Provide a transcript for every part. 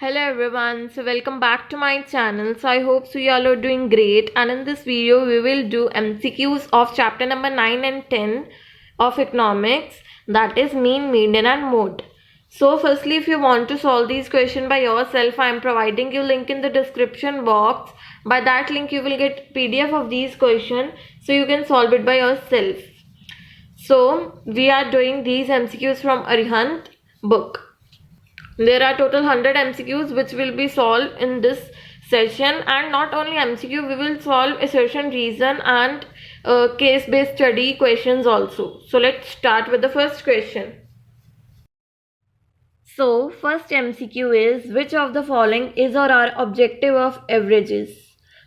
Hello everyone, so welcome back to my channel. So I hope so you all are doing great, and in this video we will do MCQs of chapter number 9 and 10 of economics, that is mean, median and mode. So firstly, if you want to solve these questions by yourself, I am providing you link in the description box. By that link you will get PDF of these questions so you can solve it by yourself. So we are doing these MCQs from Arihant book. There are total 100 MCQs which will be solved in this session, and not only MCQ, we will solve assertion, reason and case based study questions also. So let's start with the first question. So first MCQ is, which of the following is or are objective of averages?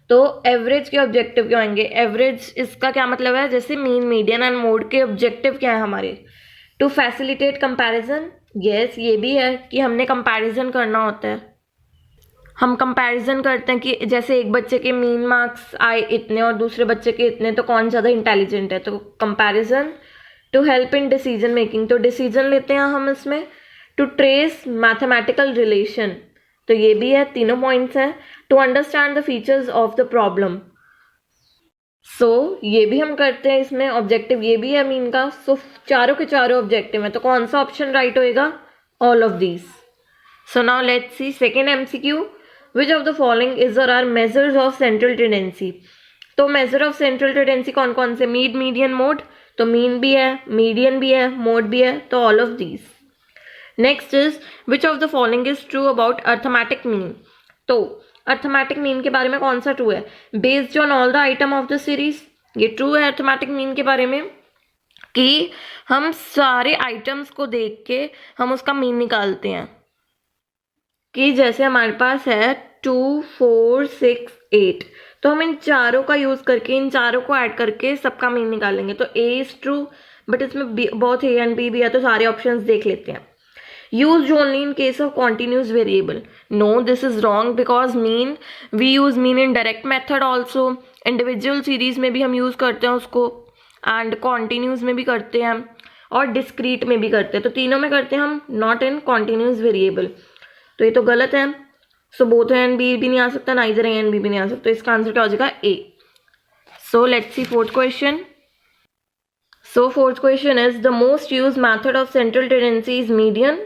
तो average के objective क्या होंगे? Average इसका क्या मतलब है? जैसे mean, median and mode के ऑब्जेक्टिव क्या है हमारे? टू फैसिलिटेट कंपैरिजन, यस ये भी है कि हमने कंपैरिजन करना होता है. हम कंपैरिजन करते हैं कि जैसे एक बच्चे के मीन मार्क्स आए इतने और दूसरे बच्चे के इतने, तो कौन ज़्यादा इंटेलिजेंट है. तो comparison. To help in decision making, तो डिसीजन लेते हैं हम इसमें. टू ट्रेस मैथमेटिकल रिलेशन, तो ये भी है, तीनों पॉइंट्स हैं. To understand the features of the problem, so ये भी हम करते हैं इसमें. ऑब्जेक्टिव ये भी है मीन का. सो चारों के चारों ऑब्जेक्टिव है, तो कौन सा ऑप्शन राइट होएगा? All of these. So now let's see second MCQ. Which of the following is or are measures of central tendency? तो मेजर ऑफ सेंट्रल टेंडेंसी कौन कौन से? Mean, median, mode. तो मीन भी है, मीडियन भी है, मोड भी है, तो all of these. Next is, which of the following is true about arithmetic mean? तो अर्थमेटिक मीन के बारे में कौन सा ट्रू है? Based on all the item of the series, ये ट्रू है अर्थमेटिक मीन के बारे में कि हम सारे आइटम्स को देख के हम उसका मीन निकालते हैं. कि जैसे हमारे पास है 2, 4, 6, 8, तो हम इन चारों का यूज करके, इन चारों को ऐड करके सबका मीन निकालेंगे. तो ए इज ट्रू, बट इसमें बोथ ए एंड बी भी है, तो सारे ऑप्शंस देख लेते हैं. Used only in case of continuous variable. No, this is wrong because mean, we use mean in direct method also. Individual series में भी हम use करते हैं उसको, and continuous में भी करते हैं और discrete में भी करते हैं. तो तीनों में करते हैं हम, not in continuous variable. तो ये तो गलत है. So both A and B भी नहीं आ सकता, neither A and B भी नहीं आ सकता. तो इसका आंसर क्या हो जाएगा? A. So let's see fourth question. So fourth question is, the most used method of central tendency is median.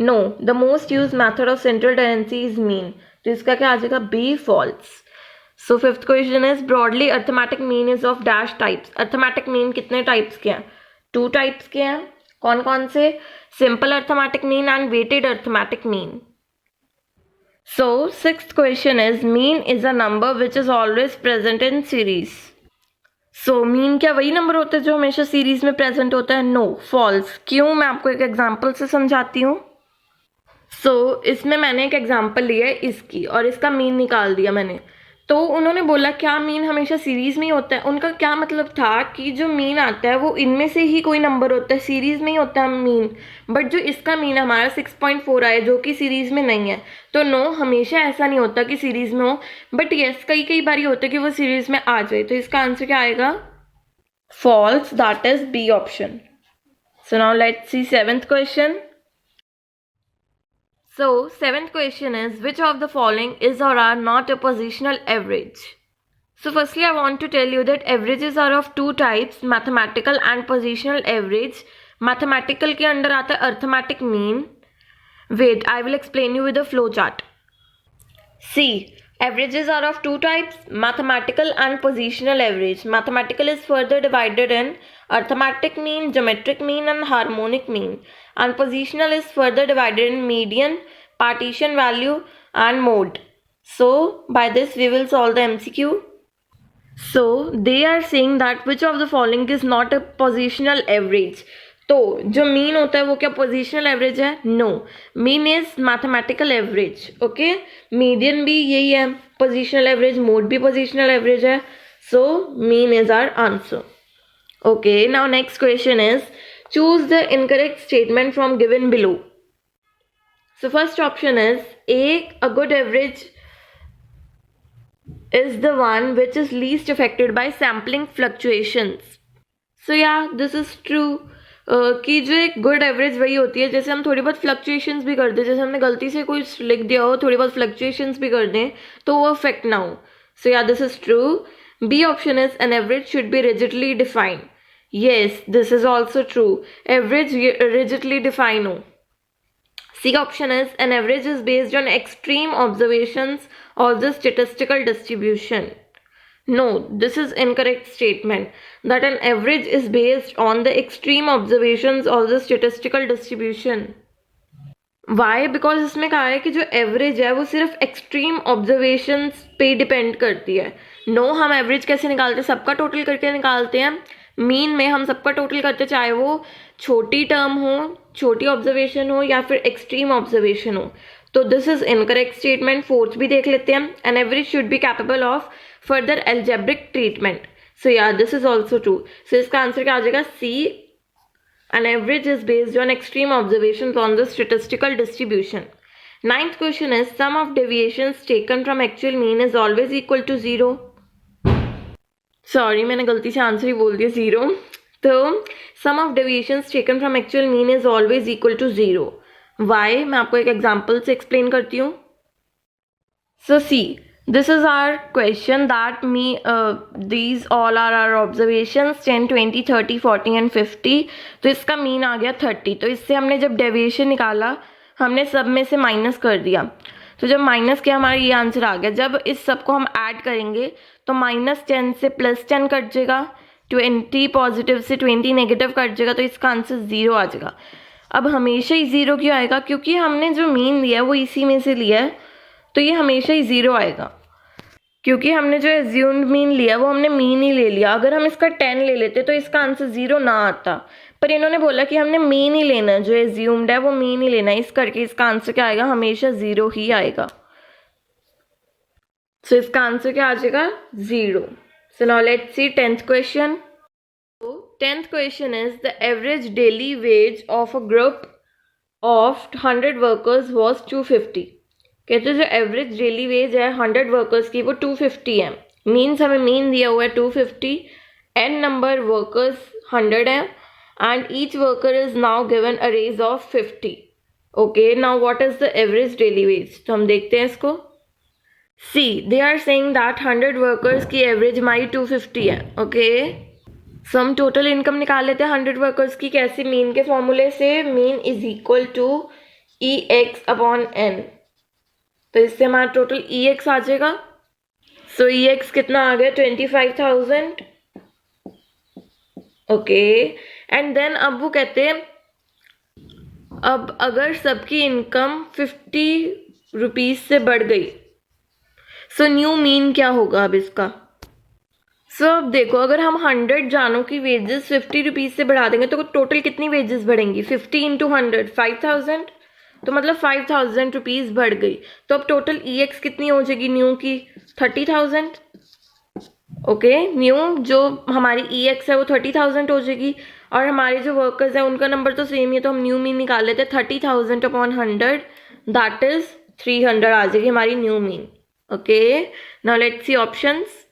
No, the most used method of central tendency is mean. तो इसका क्या आ जाएगा? B, false. So fifth question is, broadly arithmetic mean is of dash types. arithmetic mean कितने types के हैं? 2 types के हैं. कौन कौन से? simple arithmetic mean and weighted arithmetic mean. So sixth question is, mean is a number which is always present in series. So mean क्या वही नंबर होता है जो हमेशा सीरीज में प्रेजेंट होता है? No, false. क्यों? मैं आपको एक एग्जांपल से समझाती हूँ. इसमें मैंने एक एग्जांपल लिया है इसकी, और इसका मीन निकाल दिया मैंने. तो उन्होंने बोला क्या मीन हमेशा सीरीज में ही होता है? उनका क्या मतलब था कि जो मीन आता है वो इनमें से ही कोई नंबर होता है, सीरीज में ही होता है मीन. बट जो इसका मीन हमारा 6.4 आया जो कि सीरीज में नहीं है, तो नो, हमेशा ऐसा नहीं होता कि सीरीज में हो. बट यस, कई कई बार होता है कि वो सीरीज में आ जाए. तो इसका आंसर क्या आएगा? False. That is B option. So now let's see seventh question. So seventh question is, which of the following is or are not a positional average? So firstly I want to tell you that averages are of two types, mathematical and positional average. Mathematical के अंदर आता है arithmetic mean. Wait, I will explain you with a flow chart. See, averages are of two types, mathematical and positional average. Mathematical is further divided in arithmetic mean, geometric mean and harmonic mean. And positional is further divided in median, partition value and mode. So by this we will solve the MCQ. So they are saying that which of the following is not a positional average. तो जो mean होता है वो क्या positional average है? No, mean is mathematical average. Okay, median भी यही है पोजिशनल एवरेज, मोड भी पोजिशनल एवरेज है. So mean is our answer. Okay, now next question is, choose the incorrect statement from given below. So first option is a good average is the one which is least affected by sampling fluctuations. So yeah, this is true. कि जो एक good average वही होती है जैसे हम थोड़ी बहुत फ्लक्चुएशंस भी कर दें, जैसे हमने गलती से कुछ लिख दिया हो, थोड़ी बहुत फ्लक्चुएशंस भी कर दें तो वो अफेक्ट ना हो. सो या this is true. B option is an average should be rigidly defined. Yes, this is also true. Average rigidly define हो. C option is an average is based on extreme observations or the statistical distribution. No, this is incorrect statement. That an average is based on the extreme observations or the statistical distribution. Why? Because इसमें कहा है कि जो average है वो सिर्फ extreme observations पे depend करती है. नो, हम एवरेज कैसे निकालते हैं? सबका टोटल करके निकालते हैं. मीन में हम सबका टोटल करते, चाहे वो छोटी टर्म हो, छोटी ऑब्जर्वेशन हो या फिर एक्सट्रीम ऑब्जर्वेशन हो. तो this is incorrect statement. Fourth भी देख लेते हैं. An average should be capable of further algebraic treatment. So या this is also true. So इसका आंसर क्या आ जाएगा? C. An average is based on extreme observations on the statistical distribution. Ninth question is sum of deviations taken from actual mean is always equal to 0. Sorry, मैंने गलती से answer ही बोल दिया 0. तो sum of deviations taken from actual mean is always equal to 0. Why? मैं आपको एक एग्जांपल से एक्सप्लेन करती हूँ. सो सी, this is our question that these all are our observations 10, 20, 30, 40 and 50. तो इसका मीन आ गया 30. तो इससे हमने जब डेविएशन निकाला हमने सब में से माइनस कर दिया. तो जब माइनस किया हमारा ये आंसर आ गया. जब इस सब को हम ऐड करेंगे तो -10 से +10 कट जाएगा, 20 पॉजिटिव से 20 नेगेटिव कट जाएगा, तो इसका आंसर 0 आ जाएगा. अब हमेशा ही 0 क्यों आएगा? क्योंकि हमने जो मीन लिया है वो इसी में से लिया है, तो ये हमेशा ही 0 आएगा. क्योंकि हमने जो एज्यूम्ड मीन लिया वो हमने मीन ही ले लिया. अगर हम इसका 10 ले लेते तो इसका आंसर 0 ना आता, पर इन्होंने बोला कि हमने मीन ही लेना है, जो एज्यूम्ड है वो मीन ही लेना है, इस करके इसका आंसर क्या आएगा? हमेशा 0 ही आएगा. सो इसका आंसर क्या आ जाएगा? 0. सो now let's C 10th question. 10th question is the average daily ways of a group of 100 workers was 250. कहते हैं जो एवरेज डेली वेज है 100 वर्कर्स की वो 250 है. मीन्स हमें मीन दिया हुआ है 250, एन नंबर वर्कर्स 100 है and each worker is now given a raise of 50. Okay, now what is the average daily wage? तो हम देखते हैं इसको. See, they are saying that 100 workers की एवरेज हमारी 250 है. ओके, सो हम टोटल इनकम निकाल लेते हैं 100 वर्कर्स की. कैसे? मीन के फॉर्मूले से. Mean is equal to EX upon N. तो इससे हमारा टोटल EX आ जाएगा. सो EX कितना आ गया? 25,000. ओके, एंड देन अब वो कहते हैं अब अगर सबकी इनकम 50 रुपीज से बढ़ गई, सो न्यू मीन क्या होगा अब इसका? सो अब देखो, अगर हम 100 जानों की वेजेस 50 रुपीज से बढ़ा देंगे तो टोटल कितनी वेजेस बढ़ेंगी? 50 इंटू 100 5,000. तो मतलब 5,000 रुपीज बढ़ गई. तो अब टोटल EX कितनी हो जाएगी न्यू की? 30,000. ओके, न्यू जो हमारी EX है वो 30,000 हो जाएगी और हमारे जो वर्कर्स हैं उनका नंबर तो सेम ही है, तो हम न्यू मीन निकाल लेते हैं. 30,000 अपॉन 100 दैट इज 300 आ जाएगी हमारी new mean. Okay, now let's see options.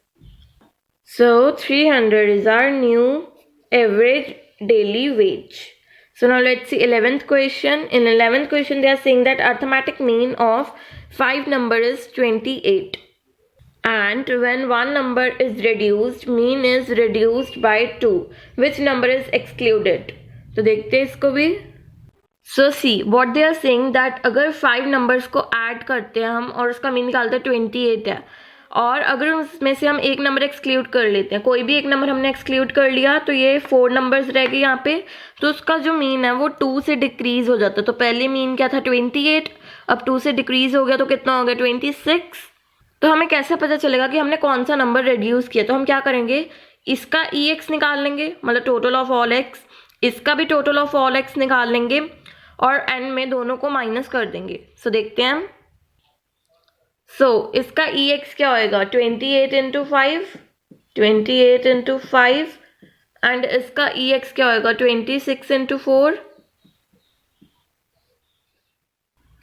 So 300 is our new average daily wage. So now let's see 11th question. In 11th question they are saying that arithmetic mean of 5 number is 28. And when one number is reduced, mean is reduced by 2. Which number is excluded? तो देखते हैं इसको भी. So see, what they are saying that अगर 5 numbers को add करते हैं हम और उसका मीन निकालते हैं 28 है, और अगर उसमें से हम एक नंबर एक्सक्लूड कर लेते हैं, कोई भी एक नंबर हमने एक्सक्लूड कर लिया तो ये 4 नंबर्स रह गए यहाँ पे, तो उसका जो मीन है वो 2 से डिक्रीज हो जाता है. तो पहले मीन क्या था? 28. अब 2 से डिक्रीज हो गया तो कितना हो गया? 26. तो हमें कैसे पता चलेगा कि हमने कौन सा नंबर रिड्यूस किया? तो हम क्या करेंगे, इसका EX निकाल लेंगे, मतलब टोटल ऑफ ऑल X. इसका भी टोटल ऑफ ऑल X निकाल लेंगे और N में दोनों को माइनस कर देंगे. सो देखते हैं हम. सो इसका EX क्या होएगा? 28 इंटू 5, 28 इंटू 5 एंड इसका EX क्या होएगा? 26 into 4.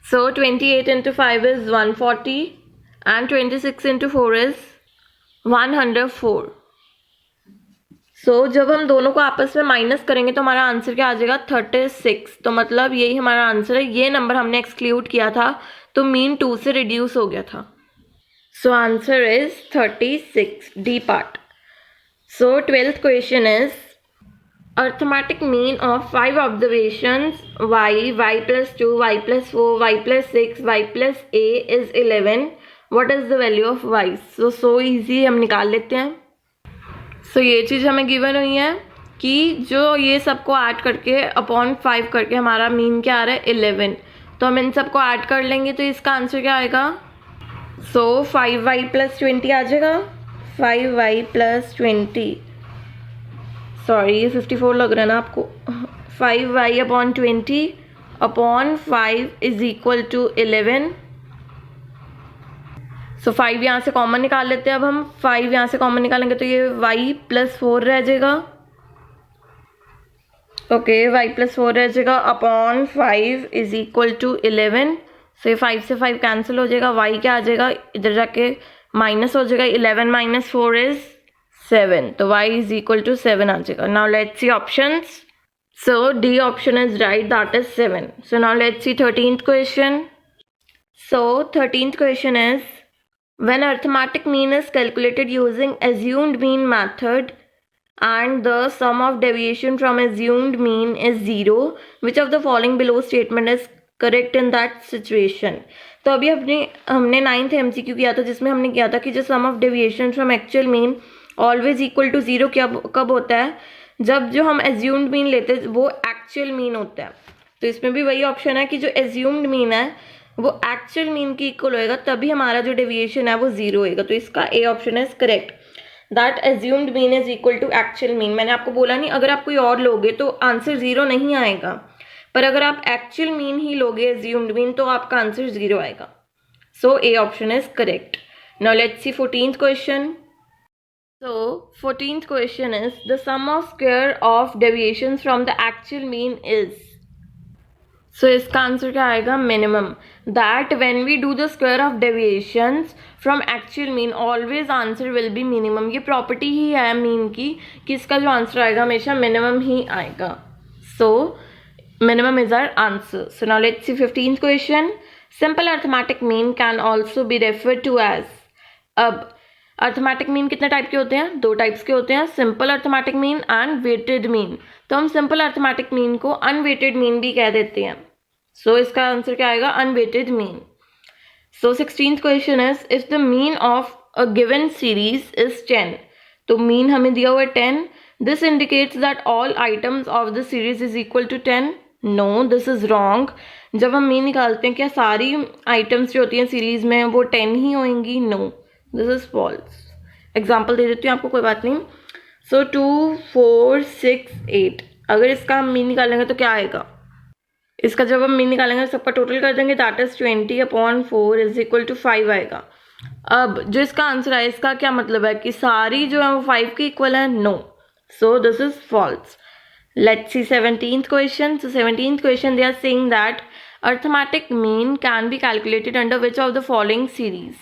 So 28 into 5 is 140 and 26 into 4 is 104. सो जब हम दोनों को आपस में माइनस करेंगे तो हमारा आंसर क्या आ जाएगा 36। तो मतलब यही हमारा आंसर है, ये नंबर हमने एक्सक्लूड किया था तो मीन 2 से रिड्यूस हो गया था। So answer is 36, D part. So 12th question is arithmetic mean of 5 observations y plus 2, y plus 4, y plus 6, y plus a is 11. What is the value of y? So easy, हम निकाल लेते हैं। ये चीज़ हमें given हुई है कि जो ये सबको ऐड करके अपॉन 5 करके हमारा मीन क्या आ रहा है 11। तो हम इन सबको ऐड कर लेंगे तो इसका आंसर क्या आएगा? 5y plus 20 आ जाएगा। 5y plus 20, सॉरी ये 54 लग रहा है ना आपको। 5y upon 20 upon 5 is equal to 11। 5 यहाँ से कॉमन निकाल लेते हैं। अब हम 5 यहाँ से कॉमन निकालेंगे तो ये y प्लस 4 रह जाएगा। ओके, y प्लस 4 रह जाएगा अपॉन 5 इज इक्वल टू 11। ये 5 से 5 कैंसिल हो जाएगा। y क्या आ जाएगा, इधर जाके माइनस हो जाएगा। 11 माइनस 4 इज 7, तो y is equal to 7 आ जाएगा। Now let's see options. So D option is right, that is 7. So now let's see 13th question. So 13th question is when arithmetic mean is calculated using assumed mean method and the sum of deviation from assumed mean is 0, which of the following below statement is correct in that situation? तो अभी हमने 9th MCQ किया था जिसमें हमने किया था कि जो sum of deviation from actual mean always equal to 0 कब होता है, जब जो हम एज्यूम्ड मीन लेते हैं वो एक्चुअल मीन होता है। तो इसमें भी वही ऑप्शन है कि जो एज्यूम्ड मीन है वो एक्चुअल मीन की इक्वल होएगा, तभी हमारा जो डेविएशन है वो 0 होएगा। तो इसका A option is correct, that assumed mean is equal to actual mean. मैंने आपको बोला नहीं, अगर आप कोई और लोगे तो आंसर 0 नहीं आएगा, पर अगर आप एक्चुअल मीन ही लोगे एज्यूम्ड मीन तो आपका आंसर 0 आएगा। So A option is correct. Now let's see 14th question. So 14th question is the sum of square of deviations from the actual mean is. So इसका answer क्या आएगा? Minimum. That when we do the square of deviations from actual mean always answer will be minimum। ये property ही है mean की कि इसका जो answer आएगा हमेशा मिनिमम ही आएगा। So minimum is our answer. So now let's see 15th question. Simple arithmetic mean can also be referred to as। अब अर्थमेटिक मीन कितने टाइप के होते हैं? 2 टाइप्स के होते हैं, simple arithmetic mean and weighted mean. तो हम सिंपल अर्थमेटिक मीन को अनवेटेड मीन भी कह देते हैं। सो इसका आंसर क्या आएगा? Unweighted mean. So 16th question is if the mean of a given series is 10। तो मीन हमें दिया हुआ है 10। This indicates that all items of the series is equal to 10। No, this is wrong. जब हम mean निकालते हैं क्या सारी आइटम्स जो होती हैं सीरीज में वो 10 ही होंगी? No, this is false. Example दे देती हूँ आपको, कोई बात नहीं। सो 2, 4, 6, 8, अगर इसका हम मीन निकालेंगे तो क्या आएगा? इसका जब हम मीन निकालेंगे सबका टोटल कर देंगे, that is 20 upon 4 is equal to 5 आएगा। अब जो इसका आंसर है इसका क्या मतलब है कि सारी जो है वो 5 के इक्वल है? No, so this is false. Let's see 17th question. So 17th question they are saying that arithmetic mean can be calculated under which of the following series.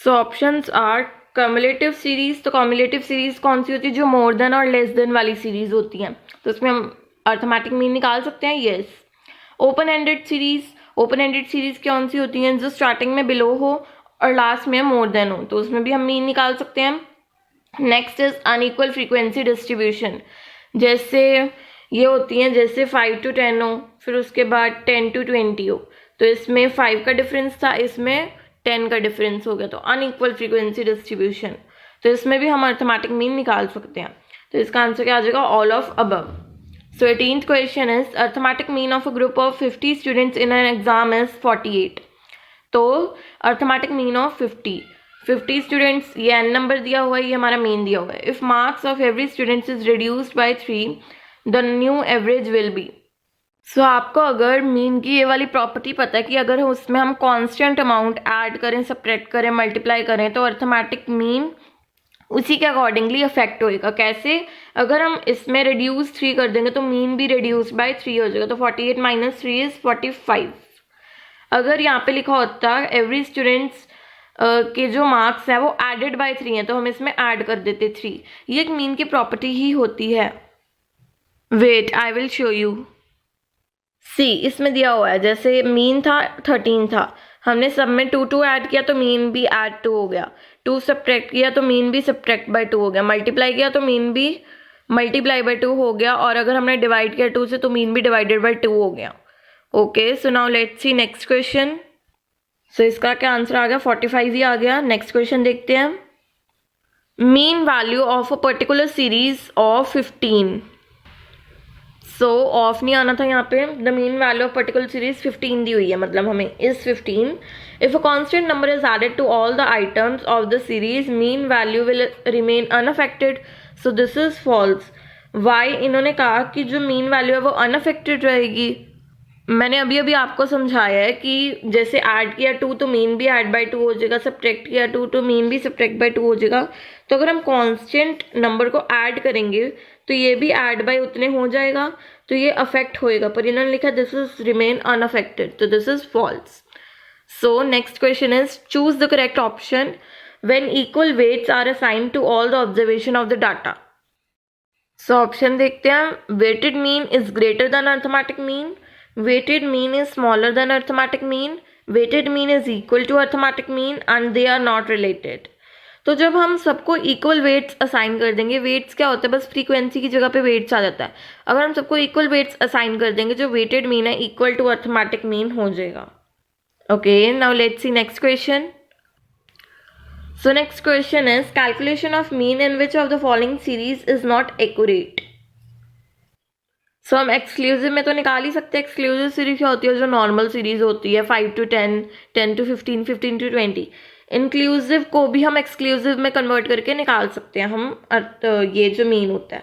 So options are cumulative series. तो cumulative series कौन सी होती है? जो more than और less than वाली series होती हैं, तो इसमें हम अर्थमेटिक मीन निकाल सकते हैं। Yes. Open ended series. Open ended series कौन सी होती हैं? जो स्टार्टिंग में बिलो हो और लास्ट में मोर देन हो, तो उसमें भी हम मीन निकाल सकते हैं। Next is unequal frequency distribution. जैसे ये होती हैं, जैसे 5 to 10 हो, फिर उसके बाद 10 to 20 हो, तो इसमें 5 का डिफरेंस था, इसमें 10 का डिफरेंस हो गया, तो अनइक्वल फ्रीक्वेंसी डिस्ट्रीब्यूशन। तो इसमें भी हम अर्थमेटिक मीन निकाल सकते हैं। तो इसका आंसर क्या आ जाएगा? All of above. So 18th question is arithmetic mean of a group of 50 students in an exam is 48। तो अर्थमेटिक मीन ऑफ 50 स्टूडेंट्स, ये एन नंबर दिया हुआ है, ये हमारा मीन दिया हुआ है। If marks of every students is reduced by 3 the new average will be. So आपको अगर मीन की ये वाली प्रॉपर्टी पता है कि अगर उसमें हम कांस्टेंट अमाउंट ऐड करें, सब्ट्रैक्ट करें, मल्टीप्लाई करें तो अर्थमेटिक मीन उसी के अकॉर्डिंगली अफेक्ट होएगा। कैसे? अगर हम इसमें रिड्यूस 3 कर देंगे तो मीन भी रिड्यूस बाय 3 हो जाएगा, तो 48 माइनस 3 इज 45। अगर यहाँ पे लिखा होता एवरी स्टूडेंट्स के जो मार्क्स हैं वो एडेड बाय 3 हैं, तो हम इसमें ऐड कर देते 3। ये एक मीन की प्रॉपर्टी ही होती है। Wait, I will show you. See, इसमें दिया हुआ है जैसे मीन था 13 था, हमने सब में 2 ऐड किया तो मीन भी ऐड 2 हो गया, 2 सब्ट्रैक्ट किया तो मीन भी सब्ट्रैक्ट बाय 2 हो गया, मल्टीप्लाई किया तो मीन भी मल्टीप्लाई बाय 2 हो गया, और अगर हमने डिवाइड किया 2 से तो मीन भी डिवाइडेड बाय 2 हो गया। Okay, so now let's see next question. So इसका क्या आंसर आ गया? 45 ही आ गया। नेक्स्ट क्वेश्चन देखते हैं। Mean value of a particular series of 15। So of नहीं आना था यहाँ पे, the mean value of particular series 15 दी हुई है, मतलब हमें is 15। If a constant number is added to all the items of the series, mean value will remain unaffected. So this is false. Why? इन्होंने कहा कि जो मीन वैल्यू है वो अनअफेक्टेड रहेगी। मैंने अभी अभी आपको समझाया है कि जैसे ऐड किया 2 तो मीन भी ऐड बाय 2 हो जाएगा, सब्ट्रैक्ट किया 2 तो मीन भी सब्ट्रैक्ट बाय 2 हो जाएगा। तो अगर हम कांस्टेंट नंबर को ऐड करेंगे तो ये भी ऐड बाय उतने हो जाएगा, तो ये अफेक्ट होएगा, पर इन्होंने लिखा दिस इज रिमेन अनअफेक्टेड, तो this is false. So next question is choose the correct option when equal weights are assigned to all the observation of the data. So option देखते हैं। Weighted mean is greater than arithmetic mean, weighted mean is smaller than arithmetic mean, weighted mean is equal to arithmetic mean and they are not related। तो जब हम सबको equal weights assign कर देंगे, weights क्या होता है, बस फ्रीक्वेंसी की जगह पे वेट्स आ जाता है। अगर हम सबको इक्वल वेट्स असाइन कर देंगे, जो वेटेड मीन है इक्वल टू अर्थमेटिक मीन हो जाएगा। Okay, now let's see next question. So next question is calculation of mean in which of the following series is not accurate. So हम exclusive में तो निकाल ही सकते हैं। एक्सक्लूसिव सीरीज क्या होती है? जो नॉर्मल सीरीज होती है 5 to 10, 10 to 15, 15 to 20। इंक्लूसिव को भी हम एक्सक्लूसिव में कन्वर्ट करके निकाल सकते हैं हम। ये जो मीन होता है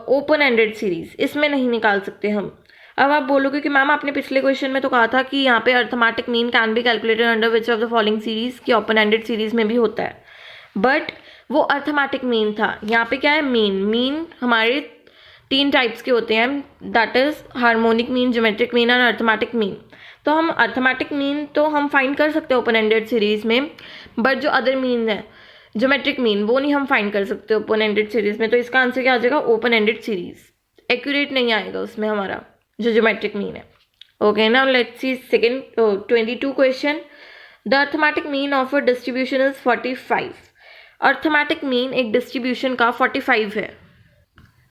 ओपन एंडेड सीरीज, इसमें नहीं निकाल सकते हम। अब आप बोलोगे कि मैम आपने पिछले क्वेश्चन में तो कहा था कि यहाँ पे arithmetic mean can be calculated under which of the following series, की ओपन एंडेड सीरीज में भी होता है, बट वो अर्थमेटिक मीन था। यहाँ पे क्या है? मीन हमारे 3 टाइप्स के होते हैं, that is harmonic mean, geometric mean और अर्थमेटिक मीन। तो हम अर्थमेटिक मीन तो हम फाइंड कर सकते हैं ओपन एंडेड सीरीज में, बट जो अदर मीन है ज्योमेट्रिक मीन वो नहीं हम फाइंड कर सकते ओपन एंडेड सीरीज में। तो इसका आंसर क्या आ जाएगा? Open ended series. एक्यूरेट नहीं आएगा उसमें हमारा जो ज्योमेट्रिक मीन है। Okay, now let's see second 22 question. The arithmetic mean of a distribution is 45। Arithmetic mean एक डिस्ट्रीब्यूशन का 45 है।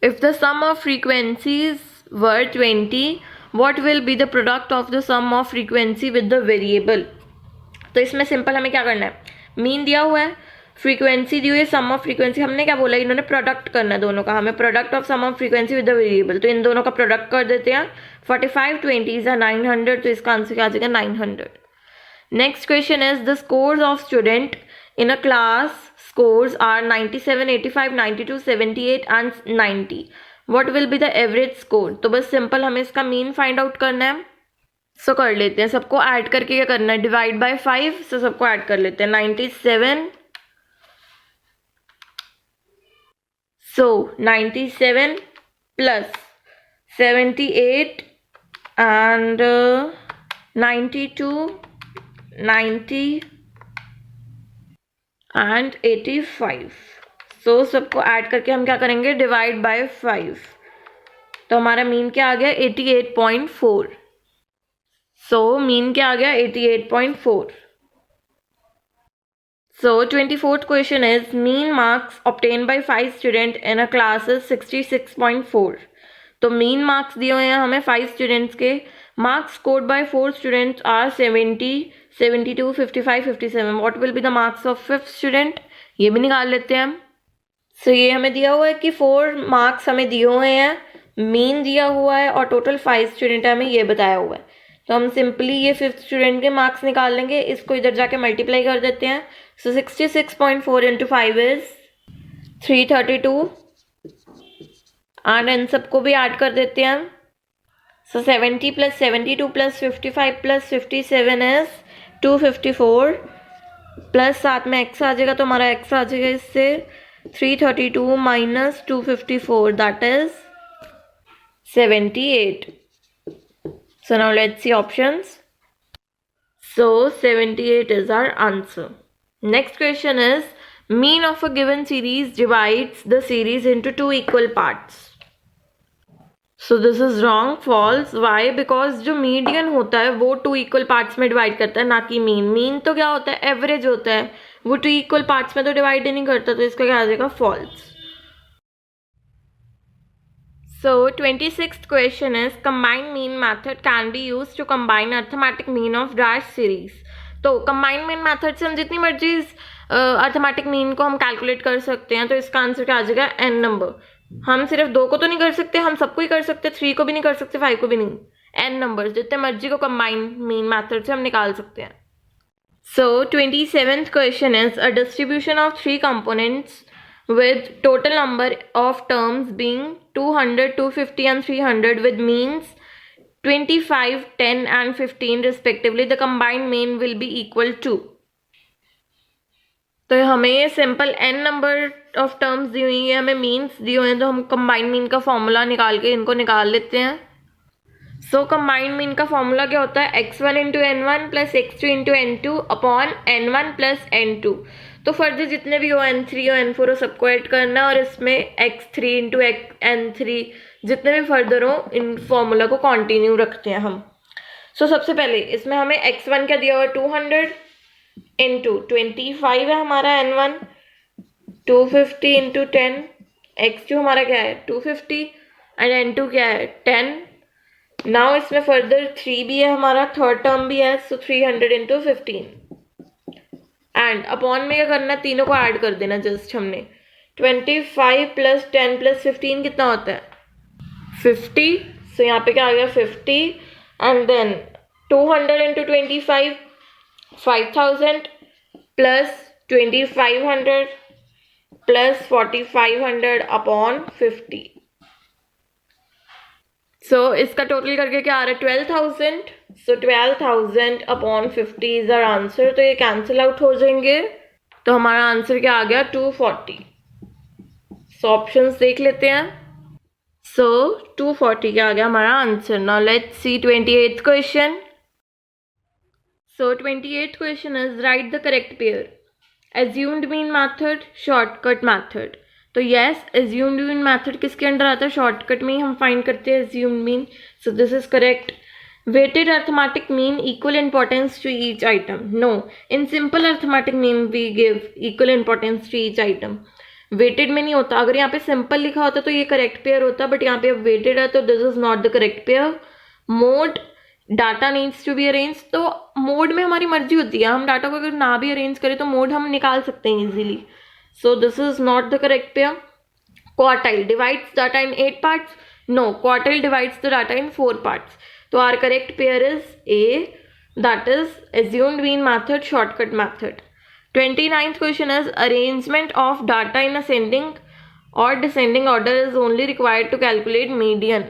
If the sum of frequencies were 20, what will be the product of the sum of frequency with the variable? तो इसमें simple हमें क्या करना है? Mean दिया हुआ है, फ्रीक्वेंसी दी हुई है, सम ऑफ फ्रीक्वेंसी। हमने क्या बोला? इन्होंने प्रोडक्ट करना है दोनों का, हमें product of sum of frequency with the variable. तो इन दोनों का प्रोडक्ट कर देते हैं। 45 20 is 900, तो इसका आंसर क्या आ जाएगा? 900। Next question is the scores of student in a class scores are 97, 85, 92, 78 and 90. What will be the average score? तो बस सिंपल हमें इसका मीन फाइंड आउट करना है। सो कर लेते हैं, सबको ऐड करके क्या करना है? Divide by 5। सो सबको ऐड कर लेते हैं। 97, सो 97 प्लस 78 एंड 92, 90 एंड 85। सो सबको ऐड करके हम क्या करेंगे? Divide by 5। तो हमारा मीन क्या आ गया? 88.4। सो मीन क्या आ गया? 88.4। सो 24th question is mean marks obtain bye 5 student in a class is 66.4। तो मीन मार्क्स दिए हुए हैं हमें 5 स्टूडेंट्स के। Marks scored by 4 students are 70, 72, 55, 57। What will be the marks of 5th student? ये भी निकाल लेते हैं हम। सो ये हमें दिया हुआ है कि 4 मार्क्स हमें दिए हुए हैं, मीन दिया हुआ है और टोटल 5 स्टूडेंट है, हमें ये बताया हुआ है। तो हम सिंपली ये 5th स्टूडेंट के मार्क्स निकाल लेंगे, इसको इधर जाके मल्टीप्लाई कर देते हैं। सो 66.4 इंटू 5 इज 332 एंड इन सबको भी ऐड कर देते हैं। सो 70 plus 72 plus 55 plus 57 is 254 plus साथ में एक्स आ जाएगा, तो हमारा एक्स आ जाएगा इससे 332 minus 254 that is 78। So now let's see options. So 78 is our answer. Next question is, mean of a given series divides the series into two equal parts. So this is wrong, false. Why? Because जो median होता है वो two equal parts में divide करता है, ना कि mean. Mean तो क्या होता है? एवरेज होता है. वो टू इक्वल पार्ट्स में तो डिवाइड ही नहीं करता, तो इसका क्या आ जाएगा? False. So 26th question is, combined mean method can be used to combine arithmetic mean of dash series. तो combined mean method से हम जितनी मर्जी अर्थमेटिक मीन को हम कैलकुलेट कर सकते हैं. तो इसका आंसर क्या आ जाएगा? n number. हम सिर्फ 2 को तो नहीं कर सकते, हम सबको ही कर सकते. 3 को भी नहीं कर सकते, 5 को भी नहीं. n नंबर्स जितने मर्जी को कंबाइन मीन मेथड से हम निकाल सकते हैं. So 27th question is, a distribution of 3 components with total number of terms being 200, 250 and 300 with means 25, 10 and 15 respectively, the combined mean will be equal to. तो हमें simple n number of terms दी हुई है, हमें means the हुए हैं, तो हम कंबाइंड मीन का फॉर्मूला निकाल के इनको निकाल लेते हैं. सो कंबाइंड मीन का फॉर्मूला क्या होता है? x1 into n1 plus x2 into n2 upon n1 plus n2. तो फर्दर जितने भी हो, n3 हो n4 हो, सबको ऐड करना है और इसमें x3 इंटू n3 जितने भी फर्दर हो, इन फॉर्मूला को कंटिन्यू रखते हैं हम. सो सबसे पहले इसमें हमें x1 क्या दिया हुआ है? 200 इंटू 25 है हमारा n1, 250 इंटू 10, x2 हमारा क्या है? 250 एंड n2 क्या है? 10. नाउ इसमें फर्दर 3 भी है हमारा, थर्ड टर्म भी है, सो 300 इंटू 15 एंड अपॉन में क्या करना है? तीनों को ऐड कर देना. जस्ट हमने 25 प्लस 10 प्लस 15 कितना होता है? 50. सो यहाँ पे क्या आ गया? 50 and then 200 into 25 5000 plus 2500 plus 4500 upon 50. So इसका टोटल करके क्या आ रहा है? 12,000. So 12,000 upon 50 is our answer. तो ये कैंसिल आउट हो जाएंगे, तो हमारा आंसर क्या आ गया? 240. सो ऑप्शंस देख लेते हैं. सो 240 क्या आ गया हमारा answer. Now let's C 28th question. So 28th question is, write the correct pair. Assumed mean method, shortcut method. तो yes, assumed mean method किसके अंडर आता है? शॉर्टकट में ही हम फाइंड करते हैं assumed mean. So this is correct. Weighted arithmetic mean equal importance to each item. No, in simple arithmetic mean we give equal importance to each item. Weighted में नहीं होता. अगर यहाँ पे simple लिखा होता तो ये correct pair होता, बट यहाँ पे weighted है तो this is not the correct pair. Mode, data needs to be arrange. तो मोड में हमारी मर्जी होती है, हम डाटा को अगर ना भी अरेंज करें तो मोड हम निकाल सकते हैं easily. So this is not the correct pair. Quartile divides data in 8 parts. No, quartile divides the data in 4 parts. तो our correct pair is A, that is assumed mean method, shortcut method. 29th question is, arrangement of data in ascending or descending order is only required to calculate median.